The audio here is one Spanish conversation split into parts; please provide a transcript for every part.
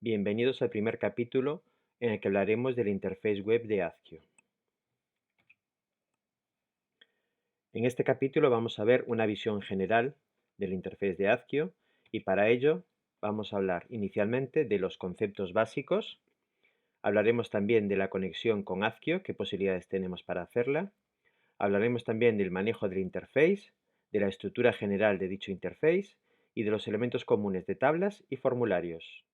Bienvenidos al primer capítulo en el que hablaremos de la interfaz web de Azkio. En este capítulo vamos a ver una visión general de la interfaz de Azkio y para ello vamos a hablar inicialmente de los conceptos básicos. Hablaremos también de la conexión con Azkio, qué posibilidades tenemos para hacerla. Hablaremos también del manejo de la interfaz, de la estructura general de dicho interfaz y de los elementos comunes de tablas y formularios.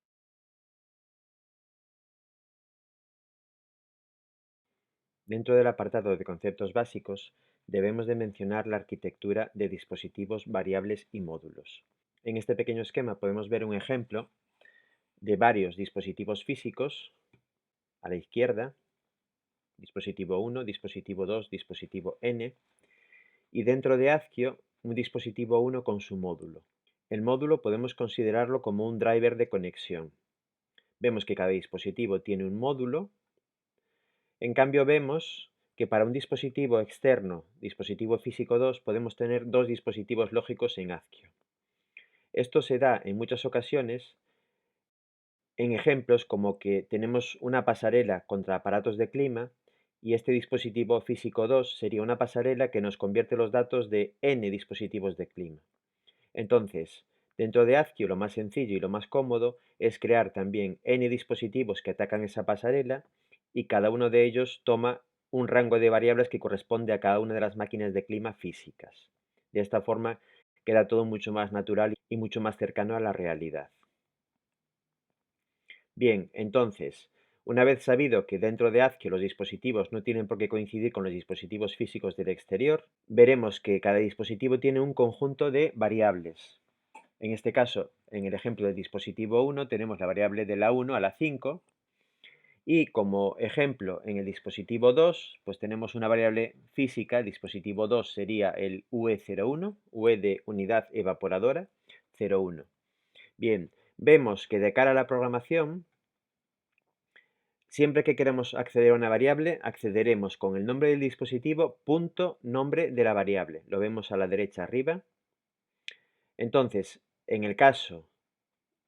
Dentro del apartado de conceptos básicos, debemos de mencionar la arquitectura de dispositivos variables y módulos. En este pequeño esquema podemos ver un ejemplo de varios dispositivos físicos. A la izquierda, dispositivo 1, dispositivo 2, dispositivo N, y dentro de Azkio, un dispositivo 1 con su módulo. El módulo podemos considerarlo como un driver de conexión. Vemos que cada dispositivo tiene un módulo. En cambio, vemos que para un dispositivo externo, dispositivo físico 2, podemos tener dos dispositivos lógicos en Azkio. Esto se da en muchas ocasiones en ejemplos como que tenemos una pasarela contra aparatos de clima y este dispositivo físico 2 sería una pasarela que nos convierte los datos de n dispositivos de clima. Entonces, dentro de Azkio lo más sencillo y lo más cómodo es crear también n dispositivos que atacan esa pasarela y cada uno de ellos toma un rango de variables que corresponde a cada una de las máquinas de clima físicas. De esta forma queda todo mucho más natural y mucho más cercano a la realidad. Bien, entonces, una vez sabido que dentro de Azkio los dispositivos no tienen por qué coincidir con los dispositivos físicos del exterior, veremos que cada dispositivo tiene un conjunto de variables. En este caso, en el ejemplo del dispositivo 1, tenemos la variable de la 1 a la 5. Y como ejemplo, en el dispositivo 2, pues tenemos una variable física. El dispositivo 2 sería el UE01, UE de unidad evaporadora 01. Bien, vemos que de cara a la programación, siempre que queremos acceder a una variable, accederemos con el nombre del dispositivo, punto, nombre de la variable. Lo vemos a la derecha arriba. Entonces, en el caso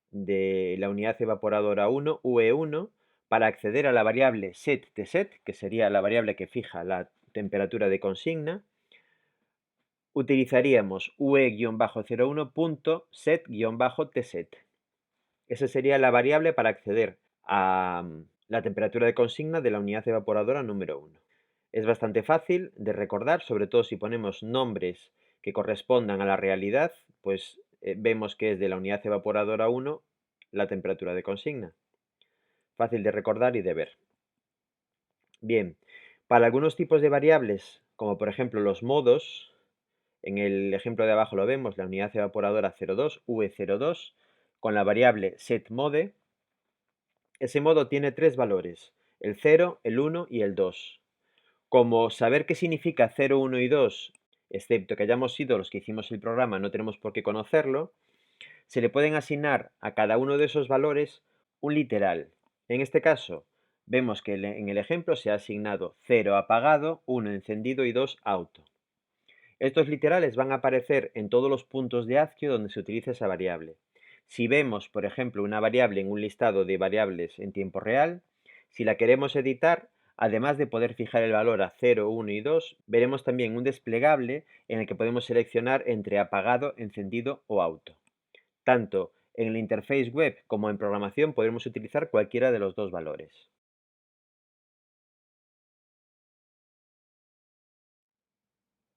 de la unidad evaporadora 1, UE1, para acceder a la variable set, que sería la variable que fija la temperatura de consigna, utilizaríamos ue-01.set-tset. Esa sería la variable para acceder a la temperatura de consigna de la unidad evaporadora número 1. Es bastante fácil de recordar, sobre todo si ponemos nombres que correspondan a la realidad, pues vemos que es de la unidad evaporadora 1 la temperatura de consigna. Fácil de recordar y de ver. Bien, para algunos tipos de variables, como por ejemplo los modos, en el ejemplo de abajo lo vemos, la unidad evaporadora 02, UE02, con la variable setMode. Ese modo tiene tres valores, el 0, el 1 y el 2. Como saber qué significa 0, 1 y 2, excepto que hayamos sido los que hicimos el programa, no tenemos por qué conocerlo, se le pueden asignar a cada uno de esos valores un literal. En este caso, vemos que en el ejemplo se ha asignado 0 apagado, 1 encendido y 2 auto. Estos literales van a aparecer en todos los puntos de Azkio donde se utiliza esa variable. Si vemos, por ejemplo, una variable en un listado de variables en tiempo real, si la queremos editar, además de poder fijar el valor a 0, 1 y 2, veremos también un desplegable en el que podemos seleccionar entre apagado, encendido o auto. Tanto en la interfaz web como en programación podremos utilizar cualquiera de los dos valores.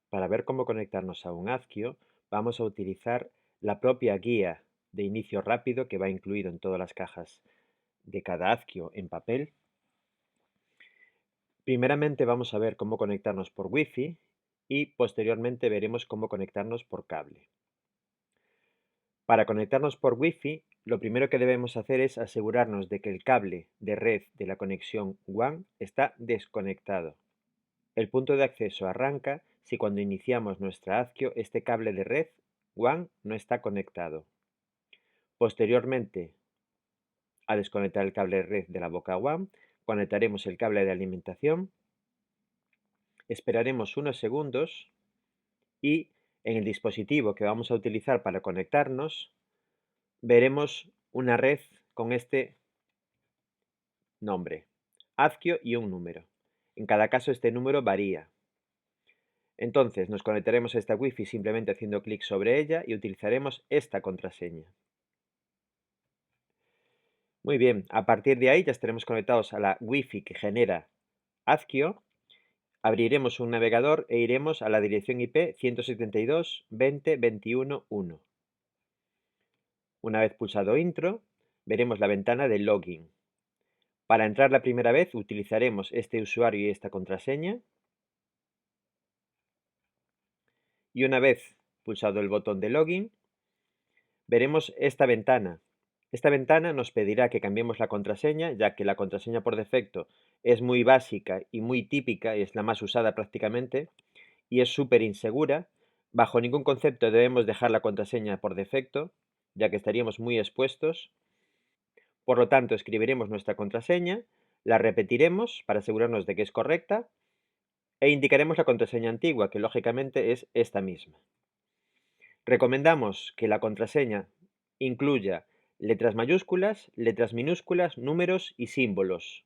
Para ver cómo conectarnos a un Azkio, vamos a utilizar la propia guía de inicio rápido que va incluido en todas las cajas de cada Azkio en papel. Primeramente vamos a ver cómo conectarnos por Wi-Fi y posteriormente veremos cómo conectarnos por cable. Para conectarnos por Wi-Fi, lo primero que debemos hacer es asegurarnos de que el cable de red de la conexión WAN está desconectado. El punto de acceso arranca si cuando iniciamos nuestra Azkio este cable de red WAN no está conectado. Posteriormente, a desconectar el cable de red de la boca WAN, conectaremos el cable de alimentación, esperaremos unos segundos y en el dispositivo que vamos a utilizar para conectarnos, veremos una red con este nombre, Azkio y un número. En cada caso este número varía. Entonces nos conectaremos a esta Wi-Fi simplemente haciendo clic sobre ella y utilizaremos esta contraseña. Muy bien, a partir de ahí ya estaremos conectados a la Wi-Fi que genera Azkio. Abriremos un navegador e iremos a la dirección IP 172.20.21.1. Una vez pulsado Intro, veremos la ventana de Login. Para entrar la primera vez utilizaremos este usuario y esta contraseña. Y una vez pulsado el botón de Login, veremos esta ventana. Esta ventana nos pedirá que cambiemos la contraseña, ya que la contraseña por defecto es muy básica y muy típica y es la más usada prácticamente y es súper insegura. Bajo ningún concepto debemos dejar la contraseña por defecto, ya que estaríamos muy expuestos. Por lo tanto, escribiremos nuestra contraseña, la repetiremos para asegurarnos de que es correcta e indicaremos la contraseña antigua, que lógicamente es esta misma. Recomendamos que la contraseña incluya letras mayúsculas, letras minúsculas, números y símbolos.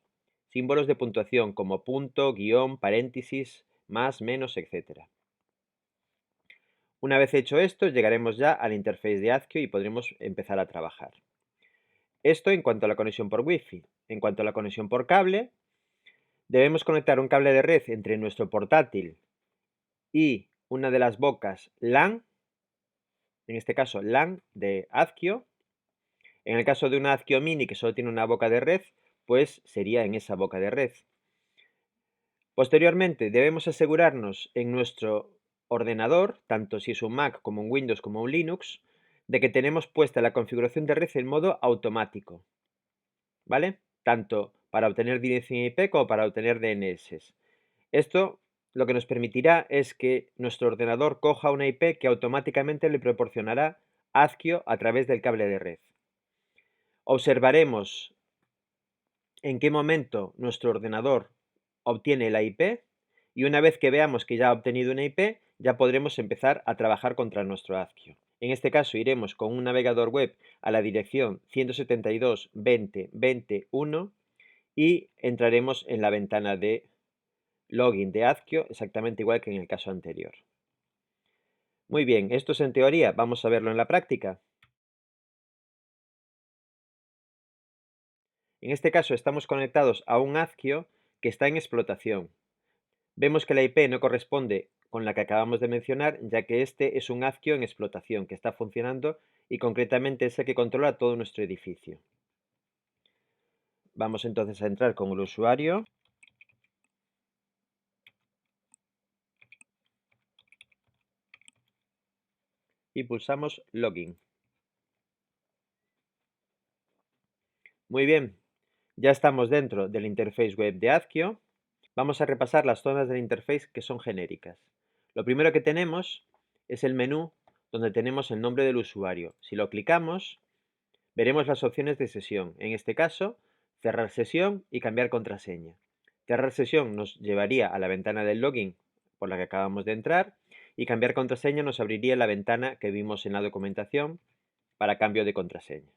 Símbolos de puntuación como punto, guión, paréntesis, más, menos, etc. Una vez hecho esto, llegaremos ya al interface de Azkio y podremos empezar a trabajar. Esto en cuanto a la conexión por Wi-Fi. En cuanto a la conexión por cable, debemos conectar un cable de red entre nuestro portátil y una de las bocas LAN, en este caso LAN de Azkio. En el caso de una Azkio Mini que solo tiene una boca de red, pues sería en esa boca de red. Posteriormente, debemos asegurarnos en nuestro ordenador, tanto si es un Mac como un Windows como un Linux, de que tenemos puesta la configuración de red en modo automático, ¿vale? Tanto para obtener dirección IP como para obtener DNS. Esto lo que nos permitirá es que nuestro ordenador coja una IP que automáticamente le proporcionará Azkio a través del cable de red. Observaremos en qué momento nuestro ordenador obtiene la IP y una vez que veamos que ya ha obtenido una IP, ya podremos empezar a trabajar contra nuestro Azkio. En este caso iremos con un navegador web a la dirección 172.20.20.1 y entraremos en la ventana de login de Azkio exactamente igual que en el caso anterior. Muy bien, esto es en teoría, vamos a verlo en la práctica. En este caso estamos conectados a un Azkio que está en explotación. Vemos que la IP no corresponde con la que acabamos de mencionar, ya que este es un Azkio en explotación que está funcionando y concretamente es el que controla todo nuestro edificio. Vamos entonces a entrar con el usuario. Y pulsamos Login. Muy bien, ya estamos dentro del interface web de Azkio. Vamos a repasar las zonas del interface que son genéricas. Lo primero que tenemos es el menú donde tenemos el nombre del usuario. Si lo clicamos, veremos las opciones de sesión. En este caso, cerrar sesión y cambiar contraseña. Cerrar sesión nos llevaría a la ventana del login por la que acabamos de entrar y cambiar contraseña nos abriría la ventana que vimos en la documentación para cambio de contraseña.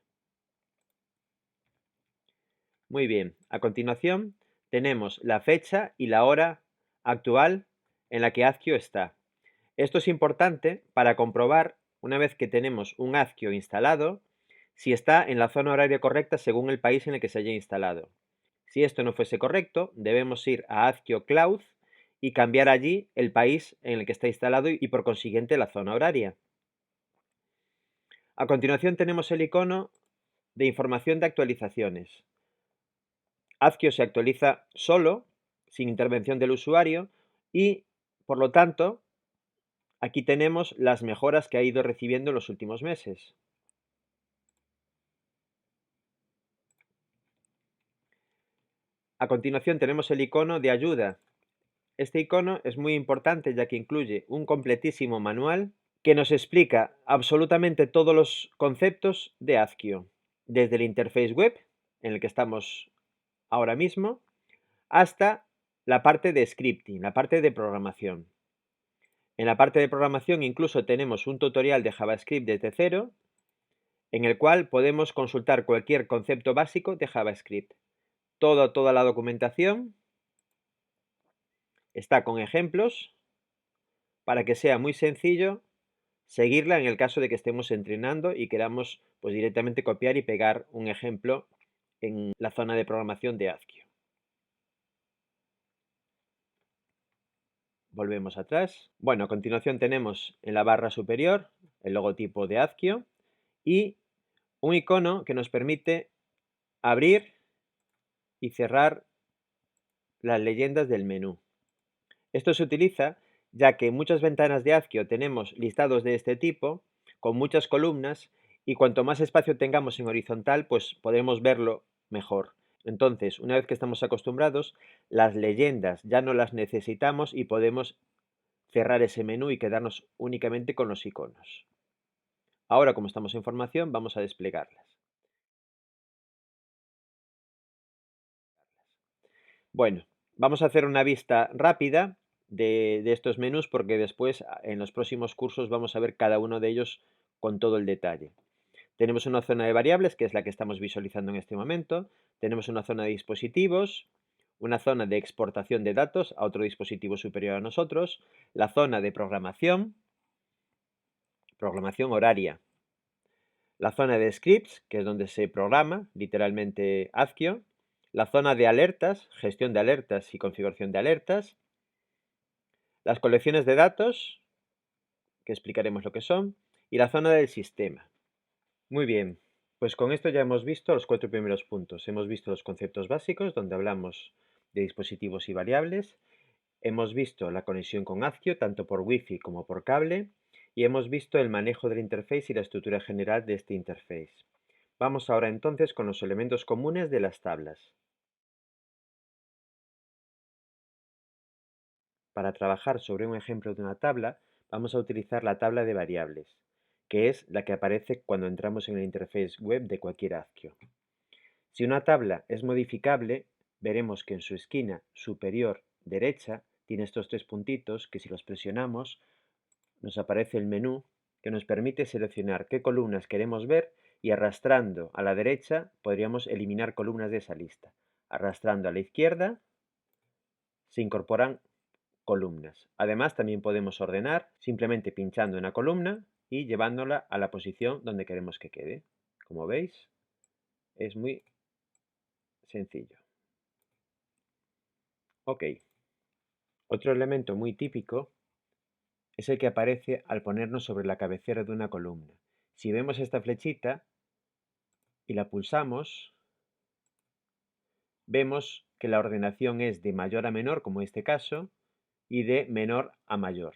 Muy bien, a continuación tenemos la fecha y la hora actual en la que Azkio está. Esto es importante para comprobar, una vez que tenemos un Azkio instalado, si está en la zona horaria correcta según el país en el que se haya instalado. Si esto no fuese correcto, debemos ir a Azkio Cloud y cambiar allí el país en el que está instalado y por consiguiente la zona horaria. A continuación tenemos el icono de información de actualizaciones. Azkio se actualiza solo, sin intervención del usuario y, por lo tanto, aquí tenemos las mejoras que ha ido recibiendo en los últimos meses. A continuación tenemos el icono de ayuda. Este icono es muy importante ya que incluye un completísimo manual que nos explica absolutamente todos los conceptos de Azkio, desde el interface web, en el que estamos ahora mismo, hasta la parte de scripting, la parte de programación. En la parte de programación incluso tenemos un tutorial de JavaScript desde cero, en el cual podemos consultar cualquier concepto básico de JavaScript. Toda la documentación está con ejemplos para que sea muy sencillo seguirla en el caso de que estemos entrenando y queramos pues directamente copiar y pegar un ejemplo en la zona de programación de Azkio. Volvemos atrás. Bueno, a continuación tenemos en la barra superior el logotipo de Azkio y un icono que nos permite abrir y cerrar las leyendas del menú. Esto se utiliza ya que en muchas ventanas de Azkio tenemos listados de este tipo, con muchas columnas, y cuanto más espacio tengamos en horizontal, pues podemos verlo mejor. Entonces, una vez que estamos acostumbrados, las leyendas ya no las necesitamos y podemos cerrar ese menú y quedarnos únicamente con los iconos. Ahora, como estamos en formación, vamos a desplegarlas. Bueno, vamos a hacer una vista rápida de estos menús porque después en los próximos cursos vamos a ver cada uno de ellos con todo el detalle. Tenemos una zona de variables, que es la que estamos visualizando en este momento. Tenemos una zona de dispositivos, una zona de exportación de datos a otro dispositivo superior a nosotros, la zona de programación horaria, la zona de scripts, que es donde se programa, literalmente Azkio, la zona de alertas, gestión de alertas y configuración de alertas, las colecciones de datos, que explicaremos lo que son, y la zona del sistema. Muy bien, pues con esto ya hemos visto los 4 primeros puntos. Hemos visto los conceptos básicos, donde hablamos de dispositivos y variables. Hemos visto la conexión con Azkio, tanto por Wi-Fi como por cable. Y hemos visto el manejo del interface y la estructura general de este interface. Vamos ahora entonces con los elementos comunes de las tablas. Para trabajar sobre un ejemplo de una tabla, vamos a utilizar la tabla de variables, que es la que aparece cuando entramos en el interface web de cualquier Azkio. Si una tabla es modificable, veremos que en su esquina superior derecha tiene estos 3 puntitos que si los presionamos nos aparece el menú que nos permite seleccionar qué columnas queremos ver y arrastrando a la derecha podríamos eliminar columnas de esa lista. Arrastrando a la izquierda se incorporan columnas. Además también podemos ordenar simplemente pinchando en una columna y llevándola a la posición donde queremos que quede. Como veis, es muy sencillo. Ok. Otro elemento muy típico es el que aparece al ponernos sobre la cabecera de una columna. Si vemos esta flechita y la pulsamos, vemos que la ordenación es de mayor a menor, como en este caso, y de menor a mayor.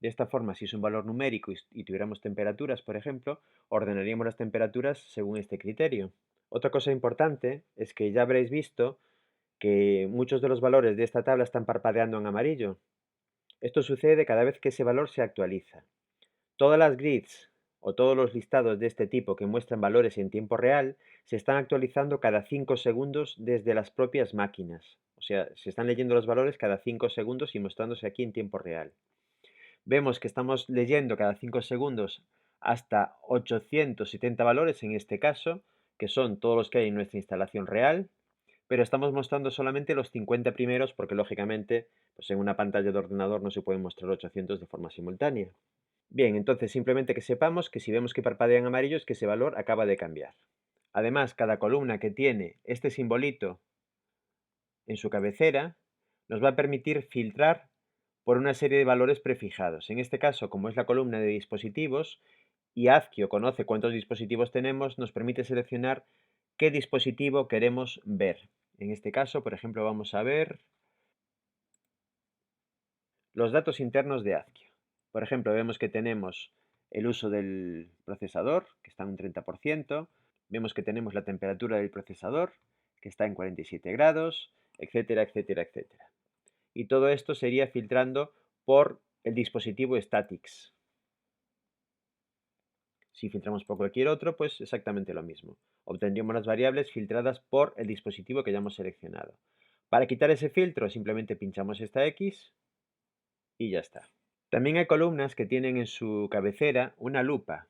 De esta forma, si es un valor numérico y tuviéramos temperaturas, por ejemplo, ordenaríamos las temperaturas según este criterio. Otra cosa importante es que ya habréis visto que muchos de los valores de esta tabla están parpadeando en amarillo. Esto sucede cada vez que ese valor se actualiza. Todas las grids o todos los listados de este tipo que muestran valores en tiempo real se están actualizando cada 5 segundos desde las propias máquinas. O sea, se están leyendo los valores cada 5 segundos y mostrándose aquí en tiempo real. Vemos que estamos leyendo cada 5 segundos hasta 870 valores en este caso, que son todos los que hay en nuestra instalación real, pero estamos mostrando solamente los 50 primeros porque lógicamente pues en una pantalla de ordenador no se pueden mostrar 800 de forma simultánea. Bien, entonces simplemente que sepamos que si vemos que parpadea en amarillo es que ese valor acaba de cambiar. Además, cada columna que tiene este simbolito en su cabecera nos va a permitir filtrar por una serie de valores prefijados. En este caso, como es la columna de dispositivos y Azkio conoce cuántos dispositivos tenemos, nos permite seleccionar qué dispositivo queremos ver. En este caso, por ejemplo, vamos a ver los datos internos de Azkio. Por ejemplo, vemos que tenemos el uso del procesador, que está en un 30%, vemos que tenemos la temperatura del procesador, que está en 47 grados, etcétera, etcétera, etcétera. Y todo esto sería filtrando por el dispositivo Statix. Si filtramos por cualquier otro, pues exactamente lo mismo. Obtendríamos las variables filtradas por el dispositivo que ya hemos seleccionado. Para quitar ese filtro, simplemente pinchamos esta X y ya está. También hay columnas que tienen en su cabecera una lupa.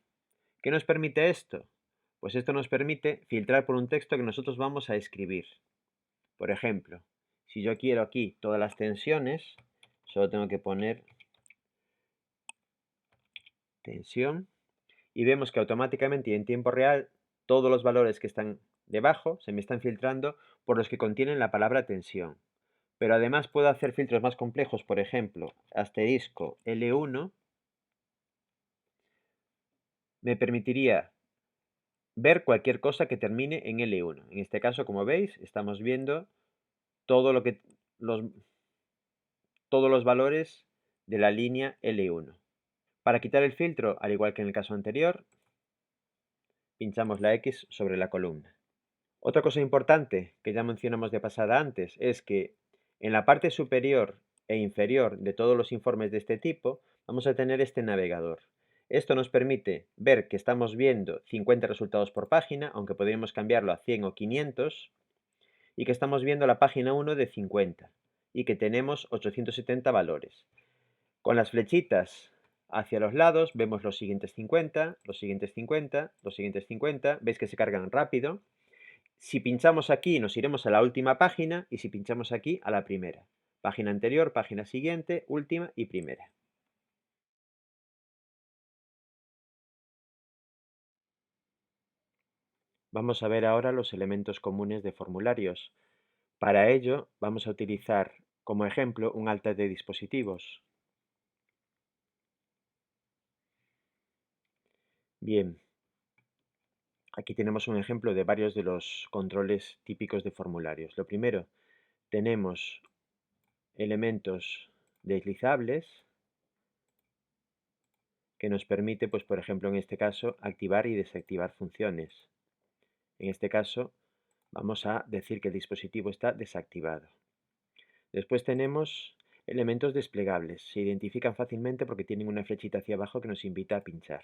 ¿Qué nos permite esto? Pues esto nos permite filtrar por un texto que nosotros vamos a escribir. Por ejemplo, si yo quiero aquí todas las tensiones, solo tengo que poner tensión y vemos que automáticamente y en tiempo real todos los valores que están debajo se me están filtrando por los que contienen la palabra tensión. Pero además puedo hacer filtros más complejos, por ejemplo, asterisco L1 me permitiría ver cualquier cosa que termine en L1. En este caso, como veis, estamos viendo todo lo que, todos los valores de la línea L1. Para quitar el filtro, al igual que en el caso anterior, pinchamos la X sobre la columna. Otra cosa importante que ya mencionamos de pasada antes es que en la parte superior e inferior de todos los informes de este tipo vamos a tener este navegador. Esto nos permite ver que estamos viendo 50 resultados por página, aunque podríamos cambiarlo a 100 o 500, y que estamos viendo la página 1 de 50 y que tenemos 870 valores. Con las flechitas hacia los lados vemos los siguientes 50, los siguientes 50, los siguientes 50, veis que se cargan rápido. Si pinchamos aquí nos iremos a la última página y si pinchamos aquí a la primera. Página anterior, página siguiente, última y primera. Vamos a ver ahora los elementos comunes de formularios. Para ello vamos a utilizar como ejemplo un alta de dispositivos. Bien, aquí tenemos un ejemplo de varios de los controles típicos de formularios. Lo primero, tenemos elementos deslizables que nos permite, pues por ejemplo en este caso, activar y desactivar funciones. En este caso vamos a decir que el dispositivo está desactivado. Después tenemos elementos desplegables. Se identifican fácilmente porque tienen una flechita hacia abajo que nos invita a pinchar.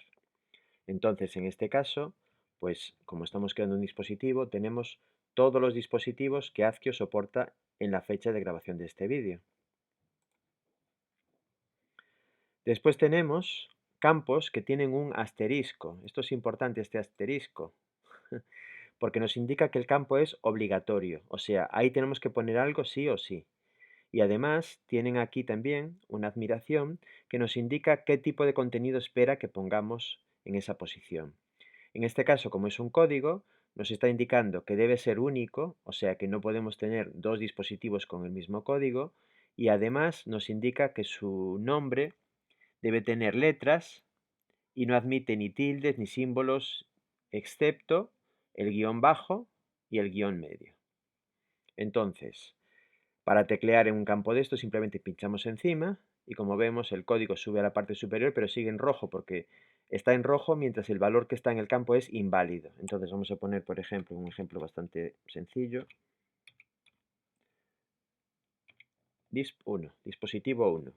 Entonces en este caso, pues como estamos creando un dispositivo, tenemos todos los dispositivos que Azkio soporta en la fecha de grabación de este vídeo. Después tenemos campos que tienen un asterisco. Esto es importante, este asterisco, porque nos indica que el campo es obligatorio. O sea, ahí tenemos que poner algo sí o sí. Y además tienen aquí también una admiración que nos indica qué tipo de contenido espera que pongamos en esa posición. En este caso, como es un código, nos está indicando que debe ser único, o sea que no podemos tener dos dispositivos con el mismo código, y además nos indica que su nombre debe tener letras y no admite ni tildes ni símbolos, excepto el guión bajo y el guión medio. Entonces, para teclear en un campo de estos simplemente pinchamos encima y como vemos el código sube a la parte superior pero sigue en rojo porque está en rojo mientras el valor que está en el campo es inválido. Entonces vamos a poner, por ejemplo, un ejemplo bastante sencillo. Disp1, dispositivo 1.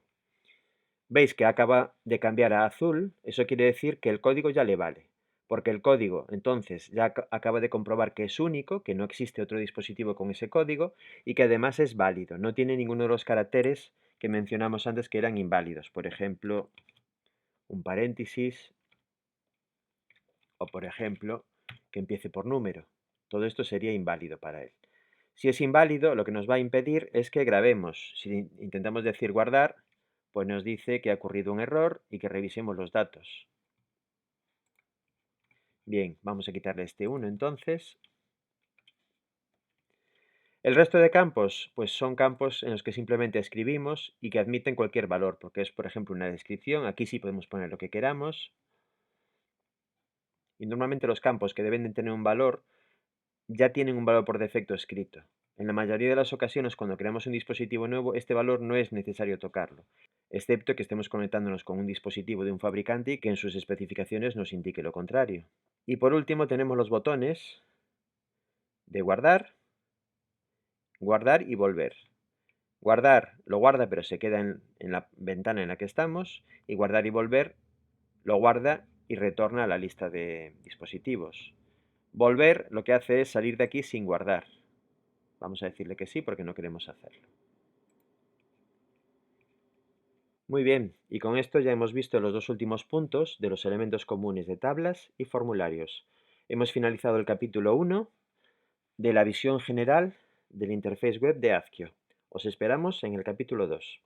Veis que acaba de cambiar a azul, eso quiere decir que el código ya le vale, porque el código entonces ya acaba de comprobar que es único, que no existe otro dispositivo con ese código y que además es válido, no tiene ninguno de los caracteres que mencionamos antes que eran inválidos, por ejemplo, un paréntesis o por ejemplo, que empiece por número. Todo esto sería inválido para él. Si es inválido, lo que nos va a impedir es que grabemos. Si intentamos decir guardar, pues nos dice que ha ocurrido un error y que revisemos los datos. Bien, vamos a quitarle este 1 entonces. El resto de campos, pues son campos en los que simplemente escribimos y que admiten cualquier valor, porque es, por ejemplo, una descripción. Aquí sí podemos poner lo que queramos. Y normalmente los campos que deben de tener un valor ya tienen un valor por defecto escrito. En la mayoría de las ocasiones, cuando creamos un dispositivo nuevo, este valor no es necesario tocarlo, excepto que estemos conectándonos con un dispositivo de un fabricante y que en sus especificaciones nos indique lo contrario. Y por último tenemos los botones de guardar, guardar y volver. Guardar lo guarda pero se queda en la ventana en la que estamos y guardar y volver lo guarda y retorna a la lista de dispositivos. Volver lo que hace es salir de aquí sin guardar. Vamos a decirle que sí porque no queremos hacerlo. Muy bien, y con esto ya hemos visto los dos últimos puntos de los elementos comunes de tablas y formularios. Hemos finalizado el capítulo 1 de la visión general del interface web de Azkio. Os esperamos en el capítulo 2.